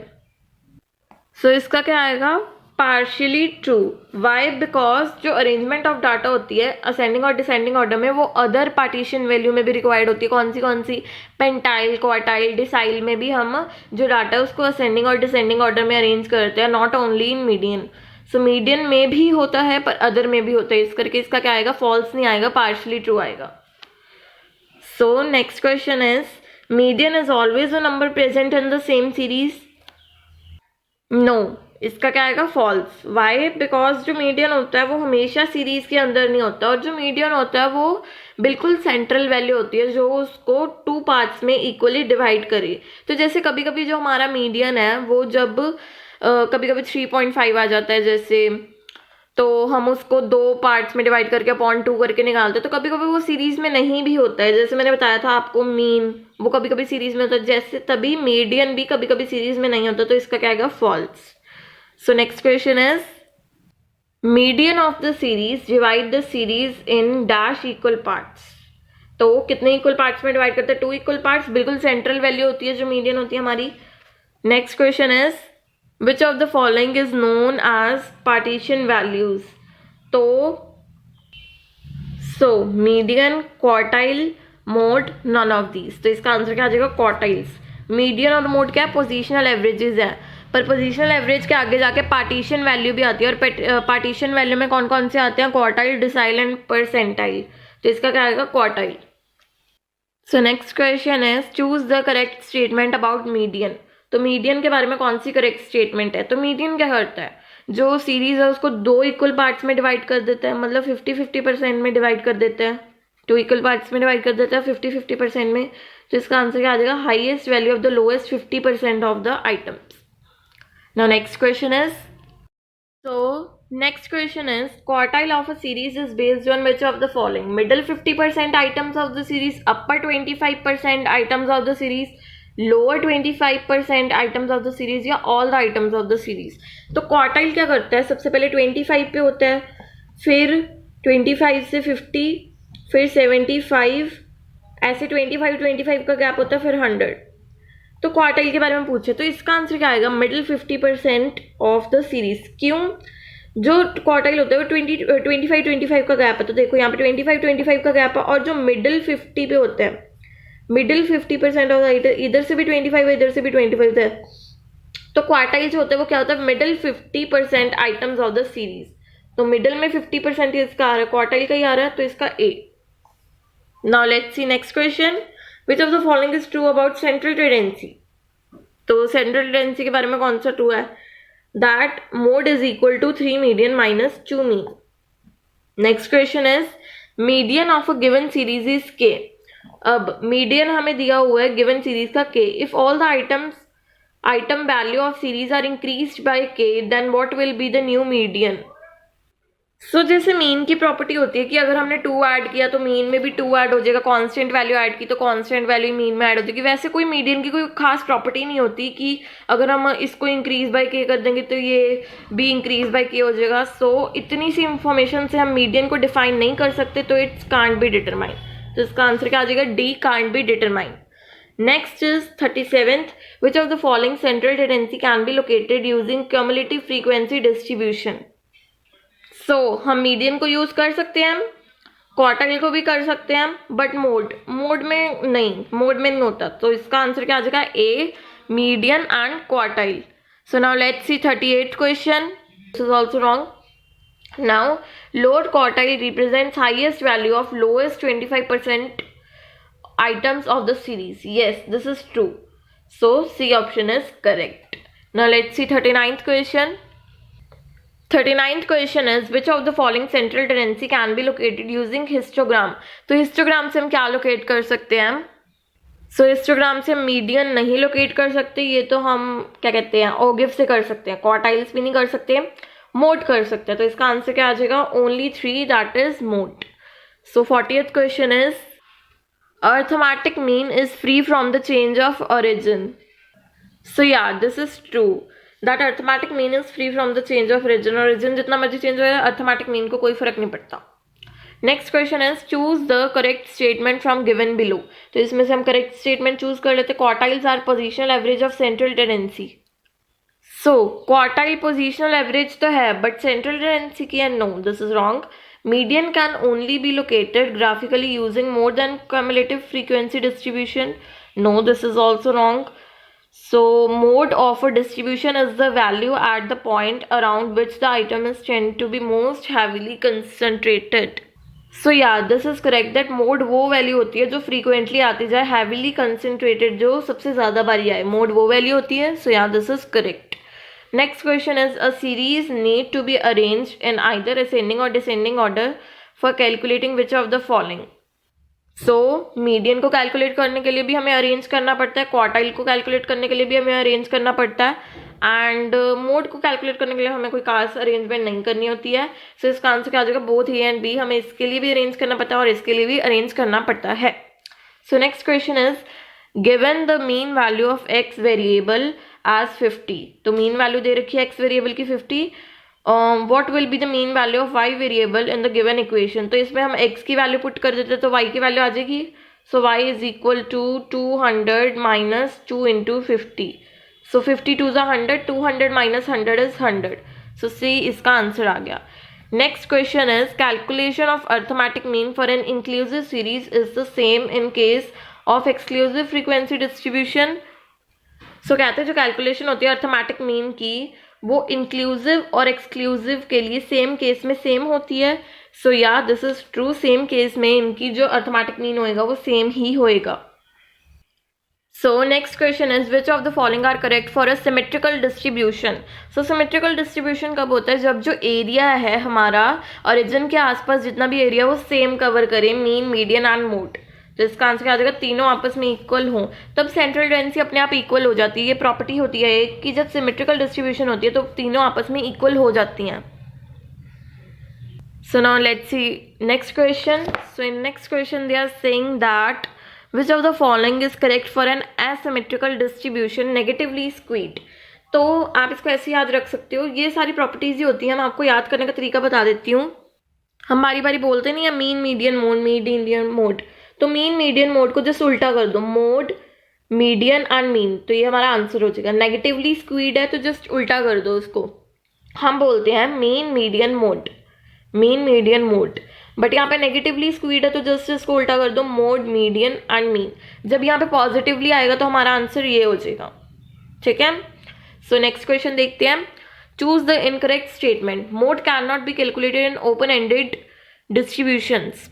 So इसका क्या आएगा? Partially true. Y? Because जो arrangement of data होती है ascending और descending order में, वो other partition value में भी रिक्वायर्ड होती है. कौन सी? पेंटाइल, क्वार्टाइल, डिसाइल में भी हम जो डाटा है उसको असेंडिंग और डिसेंडिंग ऑर्डर में अरेंज करते हैं, not only in median. So median में भी होता है पर अदर में भी होता है. इस करके इसका क्या आएगा? फॉल्स नहीं आएगा, पार्शियली ट्रू आएगा. So next question is, median is always a number present in the same series. No, इसका क्या आएगा? फॉल्स. वाई? बिकॉज जो मीडियन होता है वो हमेशा सीरीज के अंदर नहीं होता, और जो मीडियन होता है वो बिल्कुल सेंट्रल वैल्यू होती है जो उसको 2 पार्ट्स में इक्वली डिवाइड करे. तो जैसे कभी कभी जो हमारा मीडियन है वो जब कभी कभी 3.5 आ जाता है जैसे, तो हम उसको 2 पार्ट्स में डिवाइड करके अपॉन 2 करके निकालते हैं. तो कभी कभी वो सीरीज में नहीं भी होता है, जैसे मैंने बताया था आपको मीन, वो कभी कभी सीरीज में होता है, जैसे तभी मीडियन भी कभी कभी सीरीज में नहीं होता. तो इसका क्या आएगा? False. So next question is, median of the series divide the series in dash equal parts. तो कितने इक्वल पार्ट्स में डिवाइड करते हैं? 2 इक्वल पार्ट्स. बिल्कुल सेंट्रल वैल्यू होती है जो मीडियन होती है हमारी. Next question is, which of the following is known as partition values. तो median, quartile, mode, none of these. तो इसका आंसर क्या आ जाएगा? क्वार्टाइल्स. मीडियन और मोड क्या है? पोजिशनल एवरेजेस है. पर पोजीशनल एवरेज के आगे जाके पार्टीशन वैल्यू भी आती है, और पार्टीशन वैल्यू में कौन कौन से आते हैं, क्वार्टाइल, डिसाइल एंड परसेंटाइल। तो इसका क्या आएगा, quartile. So next question is choose the correct statement about median. तो मीडियन के बारे में कौन सी करेक्ट स्टेटमेंट है। तो मीडियन क्या करता है, जो सीरीज है उसको 2 इक्वल पार्ट्स में डिवाइड कर देता है, मतलब 50-50% में डिवाइड कर देते हैं, 2 इक्वल पार्ट्स में डिवाइड कर देता है 50-50% में। तो इसका आंसर क्या आ जाएगा, highest value of the lowest 50% of the items. Now next question is, next question is quartile of a series is based on which of the following, middle 50% items of the series, upper 25% items of the series, lower 25% items of the series, या all the items of the series। तो quartile क्या करता है, सबसे पहले 25 पे होता है, फिर 25 से 50, फिर 75, ऐसे 25 का गैप होता है, फिर 100। तो क्वार्टाइल के बारे में पूछे तो इसका आंसर क्या आएगा, मिडिल 50% ऑफ द सीरीज। क्यों, जो क्वार्टाइल होता है वो 25 का गैप है, तो देखो यहाँ पे 25 का गैप है, और जो मिडिल 50 पे होता है, मिडिल 50% ऑफ इधर से भी 25 है, इधर से भी 25 है। तो क्वार्टाइल जो होता है वो क्या होता है, middle 50% items of the series. तो मिडिल में 50% इसका आ रहा है, क्वार्टाइल का ही आ रहा है, तो इसका A. Now let's see next question, which of the following is true about central tendency. तो सेंट्रल टेंडेंसी के बारे में कौन सा ट्रू है, that mode is equal to 3 median minus 2 mean. Next question is median of a given series is k। अब median हमें दिया हुआ है given series का k। if all the item value of series are increased by k then what will be the new median। सो जैसे mean की property होती है कि अगर हमने 2 ऐड किया तो मीन में भी 2 ऐड हो जाएगा, कांस्टेंट वैल्यू ऐड की तो कांस्टेंट वैल्यू मीन में ऐड हो जाएगी। वैसे कोई मीडियन की कोई खास प्रॉपर्टी नहीं होती कि अगर हम इसको इंक्रीज बाय के कर देंगे तो ये भी इंक्रीज बाय के हो जाएगा। सो इतनी सी इंफॉर्मेशन से हम मीडियन को डिफाइन नहीं कर सकते, तो इट्स कांट बी डिटरमाइन। तो इसका आंसर क्या आ जाएगा, D, can't be determine. Next is 37th, which of the following central tendency can be located using cumulative frequency distribution. So हम मीडियन को यूज कर सकते हैं, हम क्वार्टाइल को भी कर सकते हैं, बट मोड में नहीं होता। तो इसका आंसर क्या आ जाएगा, A, median and quartile. So now let's see 38th question, this is also wrong. Now lower quartile represents highest value of lowest 25% items of the series। yes, this is true, so C option is correct। now let's see 39th question। 39th question is which of the following central tendency can be located using histogram। तो histogram से हम क्या locate कर सकते हैं, सो histogram से हम median नहीं लोकेट कर सकते, ये तो हम क्या कहते हैं, ओगिव से कर सकते हैं। क्वार्टाइल्स भी नहीं कर सकते, मोड कर सकते हैं। तो इसका आंसर क्या आ जाएगा, only 3, that is mode. So 40th question is arithmetic mean is free from the change of origin. So या this is true, that arithmetic mean is free from the change of origin जितना मर्जी change हो जाए, arithmetic mean को कोई फर्क नहीं पड़ता। Next question is choose the correct statement from given below. तो इसमें से हम करेक्ट स्टेटमेंट चूज कर लेते हैं। Quartiles are positional average of central tendency. So quartile positional average तो है, बट सेंट्रल टेंडेंसी की है, no, this is wrong. Median can only be located graphically using more than cumulative frequency distribution, no, this is also wrong. So mode of a distribution is the value at the point around which the item is tend to be most heavily concentrated। So yeah, this is correct that mode वो value होती है जो frequently आती जाए, heavily concentrated जो सबसे ज़्यादा बारी आए, mode वो वैल्यू होती है। So yeah, this is correct। Next question is a series need to be arranged in either ascending or descending order for calculating which of the following। So median को calculate करने के लिए भी हमें arrange करना पड़ता है, क्वार्टाइल को कैलकुलेट करने के लिए भी हमें अरेंज करना पड़ता है, एंड मोड को कैलकुलेट करने के लिए हमें कोई खास अरेंजमेंट नहीं करनी होती है। सो इसका आंसर क्या आ जाएगा, बोथ ए एंड बी, हमें इसके लिए भी अरेंज करना पड़ता है और इसके लिए भी अरेंज करना पड़ता है। So next question is given the mean value of X variable as 50। तो मीन वैल्यू दे रखी है एक्स वेरिएबल की 50। what will be the mean value of y variable in the given equation। तो इसमें हम x की वैल्यू पुट कर देते हैं तो y की वैल्यू आ जाएगी। So y is equal to 200 minus 2 into 50। So 50 2 ज़ा 100, 200 माइनस 100 इज 100। सो सी इसका आंसर आ गया। Next question is calculation of arithmetic mean for an inclusive series is the same in case of exclusive frequency distribution. So कहते हैं जो calculation होती है arithmetic mean की वो इंक्लूसिव और एक्सक्लूसिव के लिए सेम केस में सेम होती है. सो या this is true, same case में इनकी जो अर्थमेटिक मीन होएगा वो सेम ही होएगा. So next question is which of the following are correct for a symmetrical distribution. So symmetrical distribution कब होता है, जब जो एरिया है हमारा ओरिजिन के आसपास जितना भी एरिया वो सेम कवर करे, मीन मीडियन एंड मोड. तो इसका आंसर क्या आ जाएगा, तीनों आपस में इक्वल हो तब सेंट्रल टेंडेंसी अपने आप इक्वल हो जाती है. ये प्रॉपर्टी होती है एक कि जब सिमेट्रिकल डिस्ट्रीब्यूशन होती है तो तीनों आपस में इक्वल हो जाती हैं. So now let's see next question. So in next question they are saying that which of the following is correct for an asymmetrical distribution negatively skewed. तो आप इसको ऐसे याद रख सकते हो, ये सारी प्रॉपर्टीज ही होती हैं. मैं आपको याद करने का तरीका बता देती हूँ. हम बारी बारी बोलते नहीं है mean median mode, median mode. तो मीन मीडियन मोड को जस्ट उल्टा कर दो, मोड मीडियन एंड मीन, तो ये हमारा आंसर हो जाएगा. नेगेटिवली स्क्वीड है तो जस्ट उल्टा कर दो उसको. हम बोलते हैं mean median mode, mean median mode. But यहाँ पे नेगेटिवली स्क्वीड है तो जस्ट इसको उल्टा कर दो, मोड मीडियन एंड मीन. जब यहाँ पे पॉजिटिवली आएगा तो हमारा आंसर ये हो जाएगा. ठीक है. सो नेक्स्ट क्वेश्चन देखते हैं. Choose the incorrect statement. Mode can not be calculated in open ended distributions.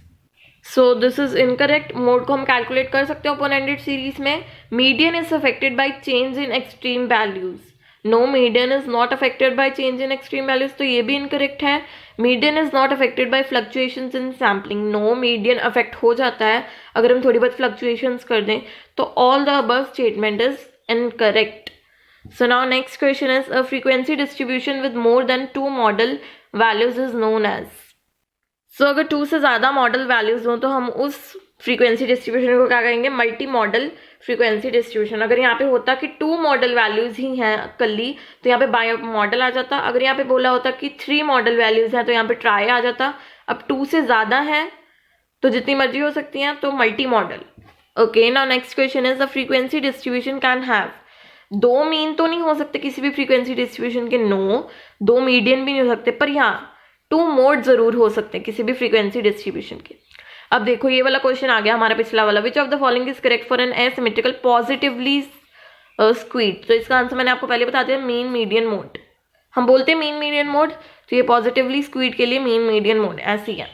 So this is incorrect. Mode को हम कैलकुलेट कर सकते हैं ओपन एंडेड सीरीज में. Median is affected by change in extreme values. No, median is not affected by change in extreme values, तो ये भी incorrect है. Median is not affected by fluctuations in sampling. No, median affect हो जाता है अगर हम थोड़ी बहुत फ्लक्चुएशंस कर दें. तो all the above statement is incorrect. So now next question is a frequency distribution with more than 2 modal values is known as. So अगर 2 से ज़्यादा मॉडल वैल्यूज हों तो हम उस फ्रीक्वेंसी डिस्ट्रीब्यूशन को क्या कहेंगे, मल्टी मॉडल फ्रीक्वेंसी डिस्ट्रीब्यूशन. अगर यहाँ पे होता कि 2 मॉडल वैल्यूज ही हैं कल्ली तो यहाँ पे बाय मॉडल आ जाता. अगर यहाँ पे बोला होता कि 3 मॉडल वैल्यूज हैं तो यहाँ पे ट्राई आ जाता. अब 2 से ज़्यादा है तो जितनी मर्जी हो सकती हैं तो multi modal. Okay, now next question is the frequency distribution can have. 2 mean तो नहीं हो सकते किसी भी फ्रीक्वेंसी डिस्ट्रीब्यूशन के. नो, 2 मीडियन भी नहीं हो सकते, पर यहाँ 2 मोड जरूर हो सकते हैं किसी भी फ्रीक्वेंसी डिस्ट्रीब्यूशन के. अब देखो ये वाला क्वेश्चन आ गया हमारा पिछला वाला. Which of the following is correct for an asymmetrical positively skewed. तो इसका आंसर मैंने आपको पहले बता दिया, मीन मीडियन मोड. हम बोलते हैं मीन मीडियन मोड, तो ये पॉजिटिवली स्क्वीड के लिए मीन मीडियन मोड ऐसी है.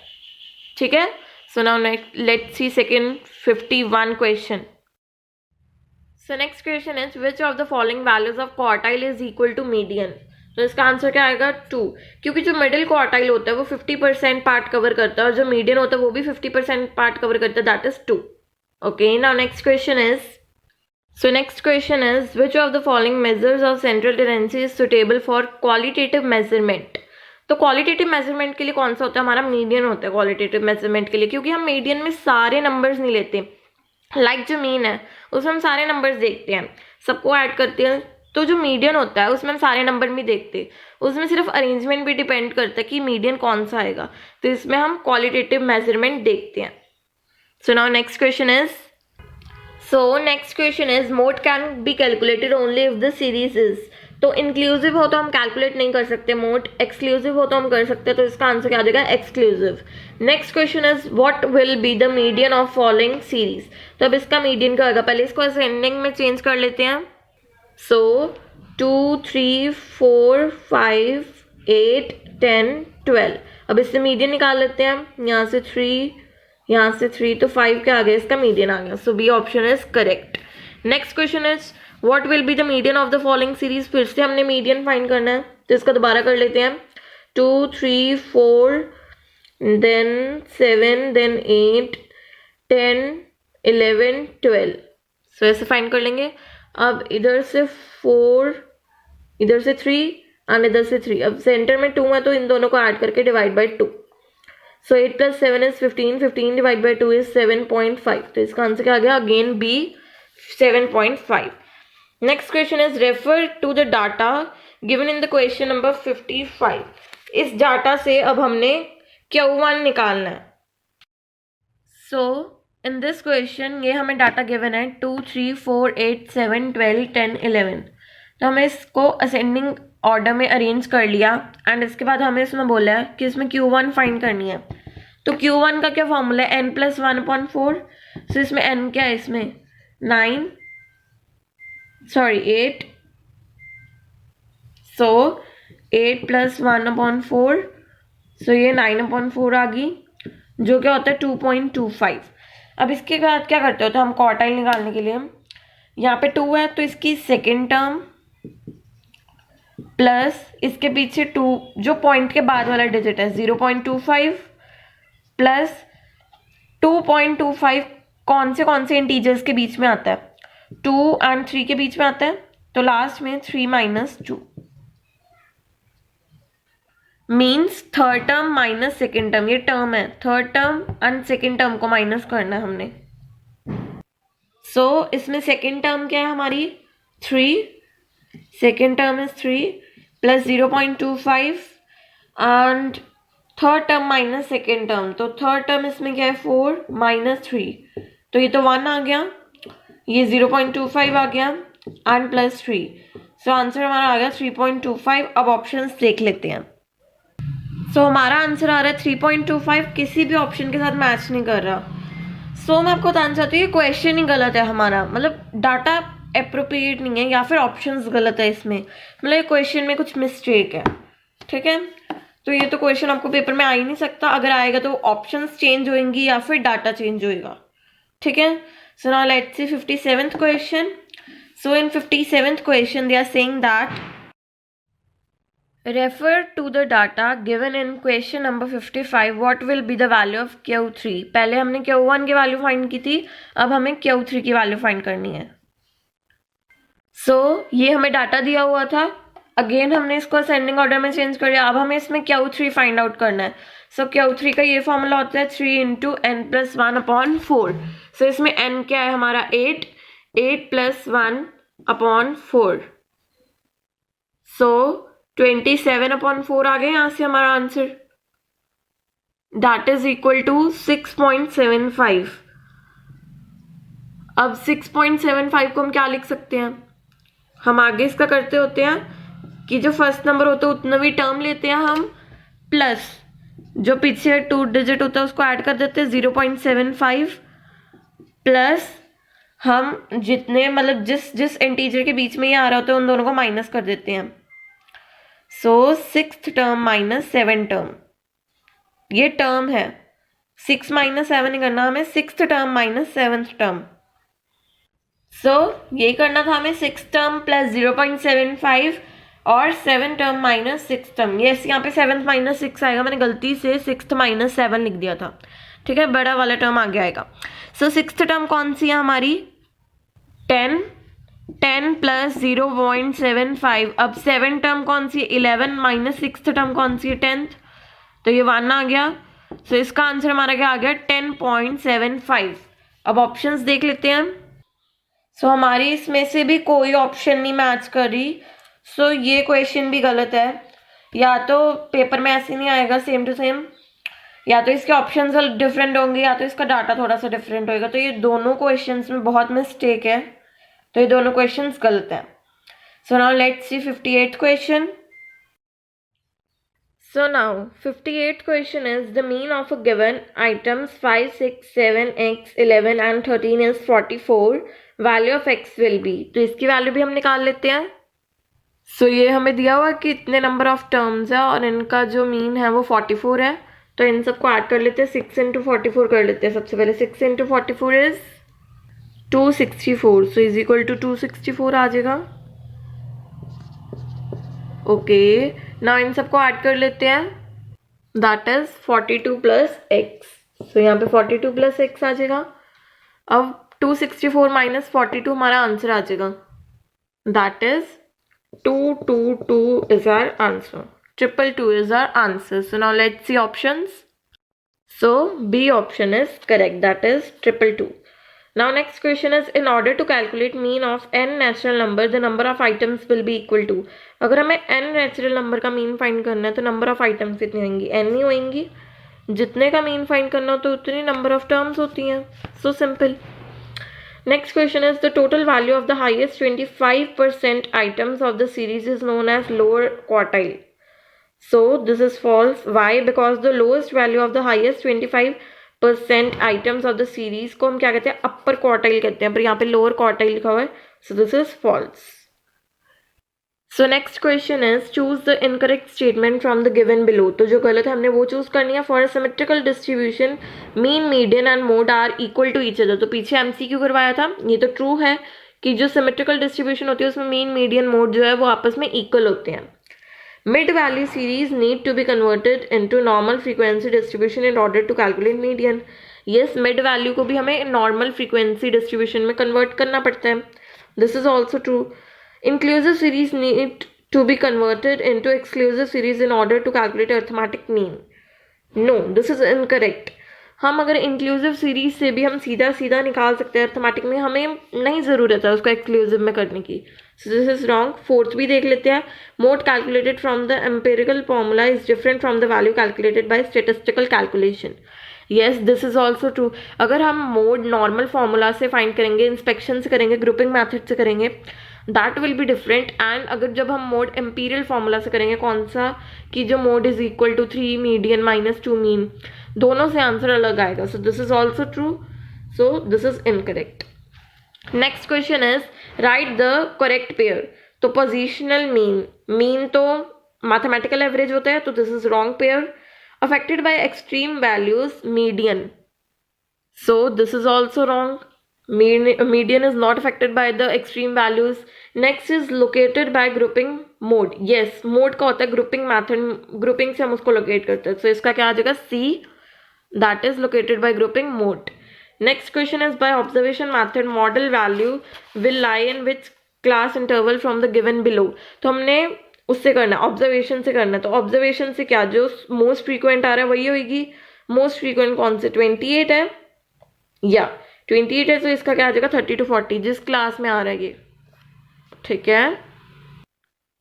ठीक है. So now let's see second 51 question. So next question is which of the following values of quartile is equal to median. तो इसका आंसर क्या आएगा, 2. क्योंकि जो मिडिल क्वार्टाइल होता है वो 50% पार्ट कवर करता है और जो मीडियन होता है वो भी 50% पार्ट कवर करता है, that is 2. Okay, now next question is. So next question is which of the following measures of central tendency is suitable for qualitative measurement. तो क्वालिटेटिव मेजरमेंट के लिए कौन सा होता है, हमारा मीडियन होता है क्वालिटेटिव मेजरमेंट के लिए. क्योंकि हम मीडियन में सारे नंबर्स नहीं लेते. लाइक जो मीन है उसमें हम सारे नंबर्स देखते हैं, सबको ऐड करते हैं. तो जो मीडियन होता है उसमें हम सारे नंबर नहीं देखते, उसमें सिर्फ अरेंजमेंट भी डिपेंड करता है कि मीडियन कौन सा आएगा. तो इसमें हम क्वालिटेटिव मेजरमेंट देखते हैं. सो now next question is. So next question is mode can be calculated only if the series is. तो इंक्लूसिव हो तो हम कैलकुलेट नहीं कर सकते मोड, एक्सक्लूसिव हो तो हम कर सकते हैं. तो इसका आंसर क्या आ जाएगा, exclusive. Next question is what will be the median of following series. तो अब इसका मीडियन क्या होगा, पहले इसको असेंडिंग में चेंज कर लेते हैं. So 2, 3, 4, 5, 8, 10, 12. अब इससे मीडियन निकाल लेते हैं. यहाँ से 3, यहाँ से 3, तो 5 क्या आ गया, इसका मीडियन आ गया. So B option is correct. Next question is what will be the median of the following series. फिर से हमने मीडियन फाइंड करना है तो इसका दोबारा कर लेते हैं. 2, 3, 4, देन 7, देन 8, 10, 11, 12. सो ऐसे फाइंड कर लेंगे. अब इधर से 4, इधर से 3 और इधर से 3. अब सेंटर में 2 है तो इन दोनों को ऐड करके divide by 2. So 8 + 7 is 15. 15 divide by 2 is 7.5. तो इसका आंसर क्या आ गया, again B 7.5. Next question is refer to the data given in the question number 55. इस डाटा से अब हमने Q1 निकालना है. सो इन दिस क्वेश्चन ये हमें डाटा गिवन है 2, 3, 4, 8, 7, 12, 10, 11. तो हमें इसको असेंडिंग ऑर्डर में अरेंज कर लिया एंड इसके बाद हमें इसमें बोला है कि इसमें Q1 फाइंड करनी है. तो Q1 का क्या फॉर्मूला है, n + 1/4. सो इसमें n क्या है, इसमें 9. सॉरी 8, सो 8 + 1/4, सो ये 9/4 आ गई, जो क्या होता है 2.25। अब इसके बाद क्या करते होते हैं हम क्वार्टाइल निकालने के लिए, यहाँ पे 2 है तो इसकी सेकेंड टर्म प्लस इसके पीछे 2 जो पॉइंट के बाद वाला डिजिट है 0.25 प्लस 2.25 कौन से इंटीजर्स के बीच में आता है, 2 और 3 के बीच में आता है, तो लास्ट में 3 - 2 means third term minus second term, ये टर्म है, third term and second term को माइनस करना है हमने। सो इसमें सेकेंड टर्म क्या है हमारी 3, second term is 3 plus 0.25 and third term minus second term, तो थर्ड टर्म इसमें क्या है 4 - 3, तो ये तो 1 आ गया, ये 0.25 आ गया एंड प्लस 3, सो आंसर हमारा आ गया 3.25। अब ऑप्शंस देख लेते हैं। सो हमारा आंसर आ रहा है 3.25, किसी भी ऑप्शन के साथ मैच नहीं कर रहा। सो मैं आपको बताना चाहती हूँ ये क्वेश्चन ही गलत है हमारा, मतलब डाटा अप्रोप्रिएट नहीं है या फिर ऑप्शंस गलत है इसमें, मतलब ये क्वेश्चन में कुछ मिस्टेक है, ठीक है। तो ये तो क्वेश्चन आपको पेपर में आ ही नहीं सकता, अगर आएगा तो ऑप्शंस चेंज होंगी या फिर डाटा चेंज होएगा, ठीक है। So now let's see 57th question. So in 57th question they are saying that refer to the data given in question number 55 what will be the value of Q3। पहले हमने Q1 की value find की थी, अब हमें Q3 की value find करनी है। सो ये हमें डाटा दिया हुआ था, अगेन हमने इसको असेंडिंग ऑर्डर में चेंज कर दिया, अब हमें इसमें Q3 फाइंड आउट करना है। सो Q3 का ये फॉर्मूला होता है 3 × n + 1/4। सो इसमें n क्या है हमारा 8 + 1/4, सो 27/4 आ गए यहाँ से हमारा answer, that is equal to 6.75। अब 6.75 को हम क्या लिख सकते हैं, हम आगे इसका करते होते हैं कि जो फर्स्ट नंबर होता है उतना भी टर्म लेते हैं हम, प्लस जो पीछे 2 डिजिट होता है उसको ऐड कर देते हैं 0.75, प्लस हम जितने मतलब जिस इंटीजर के बीच में ये आ रहा होता है उन दोनों को माइनस कर देते हैं। सो 6th टर्म - 7 टर्म, ये टर्म है, 6 - 7 नहीं करना हमें, 6th टर्म - 7th टर्म। सो ये करना था हमें 6th टर्म प्लस 0.75 और 7 टर्म - 6 टर्म। यस यहाँ पे 7th - 6 आएगा, मैंने गलती से 6th - 7 लिख दिया था, ठीक है, बड़ा वाला टर्म आगे आएगा। सो 6th टर्म कौन सी है हमारी 10 प्लस 0.75, अब 7 टर्म कौन सी 11 - 6th टर्म कौन सी 10th, तो ये 1 आ गया। सो इसका आंसर हमारा क्या आ गया 10.75। अब ऑप्शंस देख लेते हैं। सो हमारी इसमें से भी कोई ऑप्शन नहीं मैच कर रही, सो ये क्वेश्चन भी गलत है, या तो पेपर में ऐसे नहीं आएगा सेम टू सेम, या तो इसके ऑप्शंस डिफरेंट होंगे, या तो इसका डाटा थोड़ा सा डिफरेंट होएगा, तो ये दोनों क्वेश्चंस में बहुत मिस्टेक है, तो ये दोनों क्वेश्चंस गलत हैं। सो now let's C 58th question. So now 58th question is the mean of a given items 5, 6, 7, x, 11 and 13 is 44, value of x will be, तो इसकी वैल्यू भी हम निकाल लेते हैं। सो ये हमें दिया हुआ कि इतने नंबर ऑफ टर्म्स है और इनका जो मीन है वो 44 है, तो इन सबको ऐड कर लेते हैं, 6 × 44 कर लेते हैं सबसे पहले, 6 × 44 is 264, so is equal to 264 आ जाएगा। ओके नाउ इन सबको ऐड कर लेते हैं, दैट इज 42 + x, सो यहाँ पे 42 + x आ जाएगा। अब 264 - 42 हमारा आंसर आ जाएगा, that is 222 is our answer, 222 is our answer. So now let's see options. So B option is correct, that is 222। Now next question is in order to calculate mean of n natural number the number of items will be equal to। अगर हमें n natural number का mean find करना है तो number of items कितनी होंगी, n ही होंगी, जितने का मीन फाइंड करना हो तो उतनी नंबर ऑफ टर्म्स होती हैं, so simple. Next question is the total value of the highest 25% items of the series is known as lower quartile. So this is false, why, because the lowest value of the highest 25% items of the series को हम क्या कहते हैं अपर quartile कहते हैं, पर यहाँ पे लोअर क्वार्टाइल लिखा हुआ है, So this is false. So next question is choose the incorrect statement from the given below. तो जो गलत है हमने वो चूज करनी है. For a symmetrical distribution, mean, median and mode are equal to each other. तो पीछे MCQ करवाया था, ये तो ट्रू है कि जो सिमेट्रिकल डिस्ट्रीब्यूशन होती है उसमें मीन मीडियन मोड जो है वो आपस में इक्वल होते हैं. Mid value series need to be converted into normal frequency distribution in order to calculate median. Yes, mid value को भी हमें नॉर्मल फ्रीक्वेंसी डिस्ट्रीब्यूशन में कन्वर्ट करना पड़ता है. This is also true. Inclusive series need to be converted into exclusive series in order to calculate arithmetic mean. No, this is incorrect. हम अगर inclusive series से भी हम सीधा सीधा निकाल सकते हैं अर्थमेटिक में, हमें नहीं ज़रूरत है उसको एक्सक्लूसिव में करने की. सो दिस इज रॉन्ग. फोर्थ भी देख लेते हैं. Mode calculated from the empirical formula is different from the value calculated by statistical calculation. Yes, this is also true. अगर हम मोड नॉर्मल फॉर्मूला से फाइंड करेंगे, इंस्पेक्शन से करेंगे, ग्रुपिंग मैथड से करेंगे, that will be different. And अगर जब हम मोड एम्पीरियल फॉर्मूला से करेंगे, कौन सा, कि जो mode is equal to 3 median minus 2 mean, दोनों से आंसर अलग आएगा. So this is also true. So this is incorrect. Next question is right the correct pair. तो पोजिशनल मीन, मीन तो मैथमेटिकल एवरेज होता है, तो this is wrong pair. Affected by extreme values, median. So this is also wrong. Median is not affected by the extreme values. Next is located by grouping mode. Yes, mode का होता है grouping method, grouping से हम उसको locate करते हैं. So इसका क्या आ जाएगा? C, that is located by grouping mode. Next question is by observation method model value will lie in which class interval from the given below. तो हमने उससे करना है, ऑब्जर्वेशन से करना है. तो ऑब्जर्वेशन से क्या, जो मोस्ट फ्रीक्वेंट आ रहा है वही होगी. मोस्ट फ्रीक्वेंट कौन से, 28 है या 28 है, तो इसका क्या आ जाएगा 30 to 40, जिस क्लास में आ रहा है ये. ठीक है.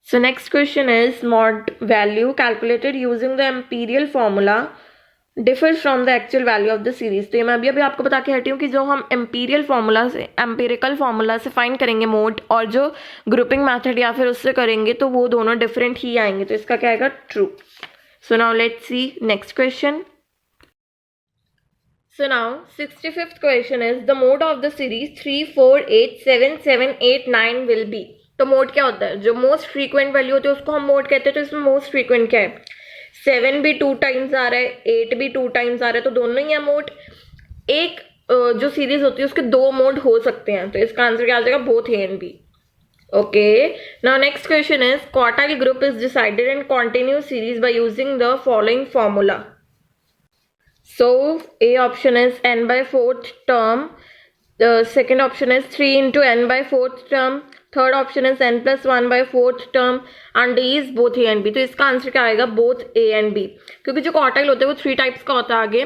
So next question is mod value calculated using the Amperian formula differs from the actual value of the series. तो ये मैं अभी आपको बता के हटी हूँ कि जो हम एम्पीरियल फॉर्मूला से, एम्पेरिकल फॉर्मूला से फाइंड करेंगे मोड, और जो ग्रुपिंग मैथड या फिर उससे करेंगे, तो वो दोनों डिफरेंट ही आएंगे. तो इसका क्या आएगा, true. So now let's see next question. So now 65th question is the mode of the series 3, 4, 8, 7, 7, 8, 9 will be. तो मोड क्या होता है, जो मोस्ट फ्रीक्वेंट वैल्यू होती है उसको हम मोड कहते हैं. तो इसमें मोस्ट फ्रीक्वेंट क्या है, 7 भी 2 टाइम्स आ रहा है, 8 भी 2 टाइम्स आ रहा है, तो दोनों ही है मोड. एक जो सीरीज होती है उसके 2 मोड हो सकते हैं, तो इसका आंसर क्या आ जाएगा, both A and B. Okay. Now next question is quartile group is decided in continuous series by using the following formula. So A option is n by 4th term. The second option is 3 into n by 4th term. Third option is n plus 1 by 4th term. And D is both A and B. तो इसका answer क्या आएगा, both A and B. क्योंकि जो quartile होता है वो 3 types का होता है आगे.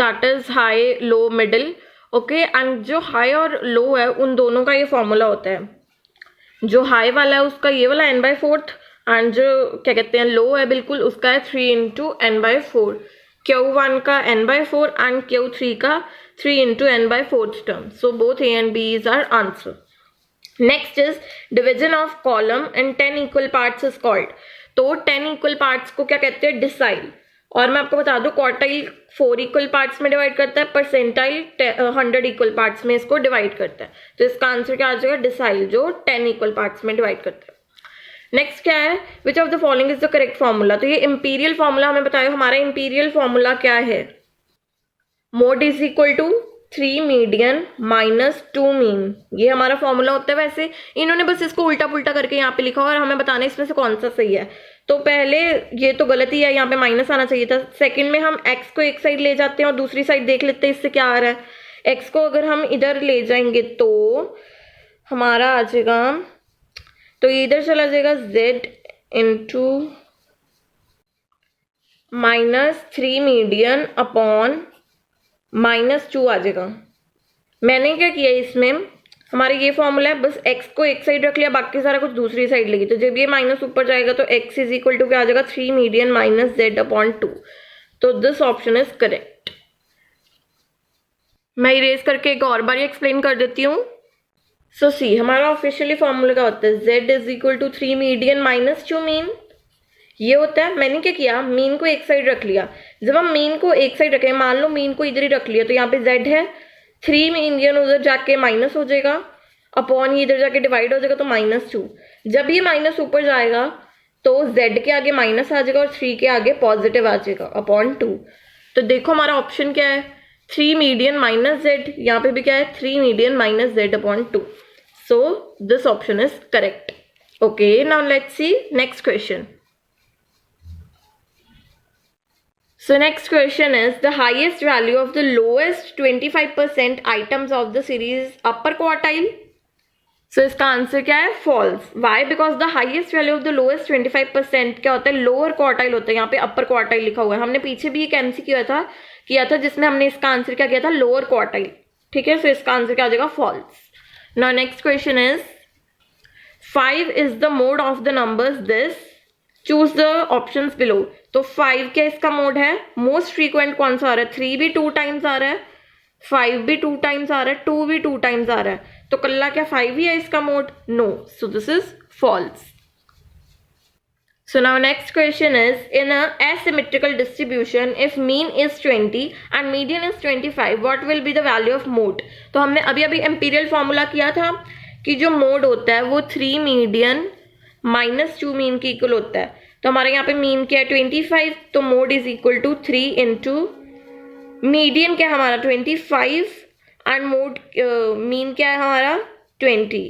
That is high, low, middle. Okay. And जो high और low है उन दोनों का ये फॉर्मूला होता है. जो high वाला है उसका ये वाला n by 4th. And जो क्या कहते हैं low है बिल्कुल, उसका है 3 into n by 4. Q1 का n by 4 and Q3 का 3 into n by 4th term. So both A and B is our answer. Next is division of column in 10 equal parts is called. तो 10 equal parts को क्या कहते हैं, decile. और मैं आपको बता दूं क्वार्टाइल 4 इक्वल पार्ट्स में डिवाइड करता है, परसेंटाइल 100 इक्वल पार्ट्स में इसको डिवाइड करता है. तो इसका आंसर क्या आ जाएगा, डिसाइल, जो 10 इक्वल पार्ट्स में डिवाइड करता है. नेक्स्ट क्या है, विच of the following is the correct formula. तो ये इंपीरियल फॉर्मूला हमें बताया, हमारा इंपीरियल फॉर्मूला क्या है, mode is equal to 3 median minus 2 mean. ये हमारा फॉर्मूला होता है. वैसे इन्होंने बस इसको उल्टा पुल्टा करके यहाँ पे लिखा और हमें बताना है इसमें से कौन सा सही है. तो पहले ये तो गलती है, यहाँ पे माइनस आना चाहिए था. सेकंड में हम x को एक साइड ले जाते हैं और दूसरी साइड देख लेते हैं इससे क्या आ रहा है. x को अगर हम इधर ले जाएंगे तो हमारा आ जाएगा, तो इधर चला जाएगा z इंटू -3 मीडियन अपॉन -2 आ जाएगा. मैंने क्या किया, इसमें हमारे ये फॉर्मूला है, बस x को एक साइड रख लिया, बाकी सारा कुछ दूसरी साइड लगी. तो जब ये माइनस ऊपर जाएगा तो x इज इक्वल टू क्या आ जाएगा, 3 मीडियन माइनस z अपॉन 2. तो दिस ऑप्शन इज करेक्ट. मैं इरेज करके एक और बार एक्सप्लेन कर देती हूँ. सो सी, हमारा ऑफिशियली फॉर्मूला क्या होता है, z is equal to 3 median minus 2 mean. ये होता है. मैंने क्या किया, मीन को एक साइड रख लिया. जब हम मीन को एक साइड रखें, मान लो मीन को इधर ही रख लिया, तो यहाँ पे z है, 3 मीडियन उधर जाके माइनस हो जाएगा. अपॉन, ये इधर जाके डिवाइड हो जाएगा तो -2। जब ये माइनस ऊपर जाएगा तो z के आगे माइनस आ जाएगा और 3 के आगे पॉजिटिव आ जाएगा अपॉन 2। तो देखो हमारा ऑप्शन क्या है, 3 मीडियन माइनस z, यहाँ पे भी क्या है 3 median minus z upon 2। So this option is correct. Okay, now let's see next question. So next question is the highest value of the lowest 25% items of the series upper quartile. So इसका answer क्या है, false. Why? Because the highest value of the lowest 25% क्या होता है, lower quartile होता है, यहाँ पे upper quartile लिखा हुआ है। हमने पीछे भी एक MC किया था जिसमें हमने इसका आंसर क्या किया था, lower quartile। ठीक है, so इसका आंसर क्या आ जाएगा, false. Now next question is 5 is the mode of the numbers this. Choose the options below. तो 5 क्या इसका मोड है, मोस्ट फ्रीक्वेंट कौन सा आ रहा है, 3 भी 2 टाइम्स आ रहा है, 5 भी 2 टाइम्स आ रहा है, 2 भी 2 टाइम्स आ रहा है, तो कल्ला क्या 5 ही है इसका mode, no, so this is false. So now next question is, in a asymmetrical distribution if mean is 20 and median is 25 what will be the value of mode। तो हमने अभी एम्पीरियल फॉर्मूला किया था कि जो मोड होता है वो 3 मीडियन -2 मीन के इक्वल होता है। तो हमारे यहाँ पे मीन क्या है 25, तो mode is equal to 3 into median क्या है हमारा 25 एंड मोड मीन क्या है हमारा 20।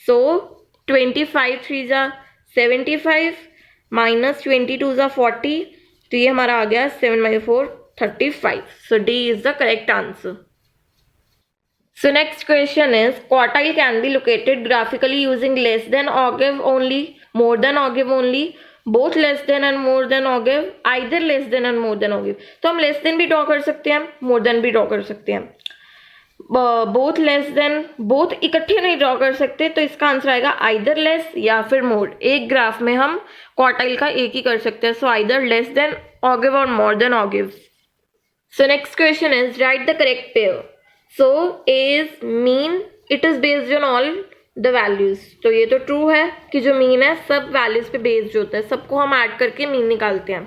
सो 25 3 जा 75 माइनस 22 जा 40, तो ये हमारा आ गया 7/4 35। So D is the correct answer. So next question is, quartile can be located graphically using less than ogive only, more than ogive only, both less than and more than ogive, either less than and more than ogive। तो हम less than भी draw कर सकते हैं, more than भी draw कर सकते हैं, both less than, both इकट्ठे नहीं ड्रॉ कर सकते, तो इसका आंसर आएगा either less या फिर more। एक ग्राफ में हम क्वार्टाइल का एक ही कर सकते हैं, so either less than ogive or more than ogive। So next question is, write the correct pair। So A is mean, it is based on all the values। तो ये तो ट्रू है कि जो मीन है सब वैल्यूज पे based होता है, सबको हम ऐड करके मीन निकालते हैं।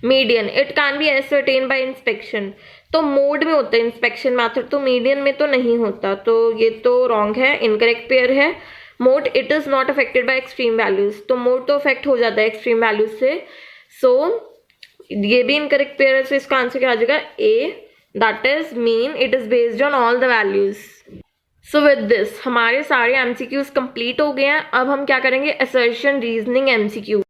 Median, it can be ascertain bye inspection, तो मोड में होता है इंस्पेक्शन मेथड, तो मीडियन में तो नहीं होता, तो ये तो रॉन्ग है, इनकरेक्ट पेयर है। Mode, it is not affected by extreme values, तो मोड तो अफेक्ट हो जाता है एक्सट्रीम वैल्यूज से, सो ये भी इनकरेक्ट पेयर है। सो इसका आंसर क्या आ जाएगा, ए, that is mean it is based on all the values। so with this हमारे सारे MCQs कंप्लीट हो गए हैं। अब हम क्या करेंगे, assertion, reasoning, MCQ।